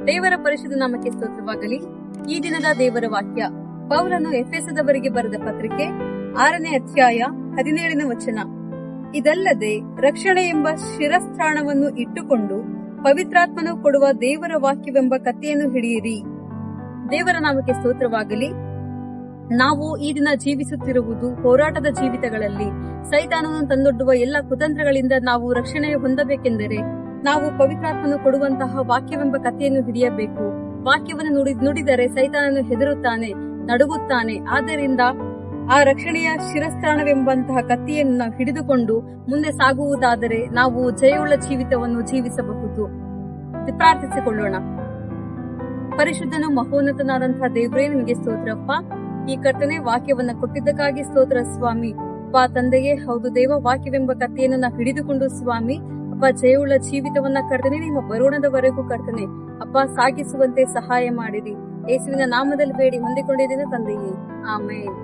ದೇವರ ಪರಿಶುದ್ಧ ನಾಮಕ್ಕೆ ಸ್ತೋತ್ರವಾಗಲಿ. ಈ ದಿನದ ದೇವರ ವಾಕ್ಯ ಪೌಲನು ಎಫೆಸದವರಿಗೆ ಬರೆದ ಪತ್ರಿಕೆ 6ನೇ ಅಧ್ಯಾಯ 17ನೇ ವಚನ. ಇದಲ್ಲದೆ ರಕ್ಷಣೆ ಎಂಬ ಶಿರಸ್ಥಾನವನ್ನು ಇಟ್ಟುಕೊಂಡು ಪವಿತ್ರಾತ್ಮನು ಕೊಡುವ ದೇವರ ವಾಕ್ಯವೆಂಬ ಕಥೆಯನ್ನು ಹಿಡಿಯಿರಿ. ದೇವರ ನಾಮಕ್ಕೆ ಸ್ತೋತ್ರವಾಗಲಿ. ನಾವು ಈ ದಿನ ಜೀವಿಸುತ್ತಿರುವುದು ಹೋರಾಟದ ಜೀವಿತಗಳಲ್ಲಿ ಸೈತಾನನು ತಂದೊಡ್ಡುವ ಎಲ್ಲ ಕುತಂತ್ರಗಳಿಂದ ನಾವು ರಕ್ಷಣೆ ಹೊಂದಬೇಕೆಂದರೆ ನಾವು ಪವಿತ್ರಾತ್ಮನು ಕೊಡುವಂತಹ ವಾಕ್ಯವೆಂಬ ಕಥೆಯನ್ನು ಹಿಡಿಯಬೇಕು. ವಾಕ್ಯವನ್ನು ನುಡಿದರೆ ಸೈತಾನನು ಹೆದರುತ್ತಾನೆ, ನಡುಗುತ್ತಾನೆ. ಆದ್ದರಿಂದ ಆ ರಕ್ಷಣೆಯ ಶಿರಸ್ಥಾನವೆಂಬಂತಹ ಕಥೆಯನ್ನು ನಾವು ಹಿಡಿದುಕೊಂಡು ಮುಂದೆ ಸಾಗುವುದಾದರೆ ನಾವು ಜಯವುಳ್ಳ ಜೀವಿತವನ್ನು ಜೀವಿಸಬಹುದು. ಪ್ರಾರ್ಥಿಸಿಕೊಳ್ಳೋಣ. ಪರಿಶುದ್ಧನು ಮಹೋನ್ನತನಾದಂತಹ ದೇವರೇ, ನಿಮಗೆ ಸ್ತೋತ್ರಪ್ಪ. ಈ ಕರ್ತನೆ ವಾಕ್ಯವನ್ನ ಕೊಟ್ಟಿದ್ದಕ್ಕಾಗಿ ಸ್ತೋತ್ರ ಸ್ವಾಮಿ. ಅಪ್ಪ ತಂದೆಯೇ, ಹೌದು ದೇವ, ವಾಕ್ಯವೆಂಬ ಕಥೆಯನ್ನು ನಾವು ಹಿಡಿದುಕೊಂಡು ಸ್ವಾಮಿ ಅಪ್ಪ ಜಯವುಳ್ಳ ಜೀವಿತವನ್ನ ಕರ್ತನೆ ನಿಮ್ಮ ಬರೋಣದವರೆಗೂ ಕರ್ತನೆ ಅಪ್ಪ ಸಾಗಿಸುವಂತೆ ಸಹಾಯ ಮಾಡಿರಿ. ಯೇಸುವಿನ ನಾಮದಲ್ಲಿ ಬೇಡಿ ಹೊಂದಿಕೊಂಡಿದ್ದೇನೆ ತಂದೆಯೇ, ಆಮೇನ್.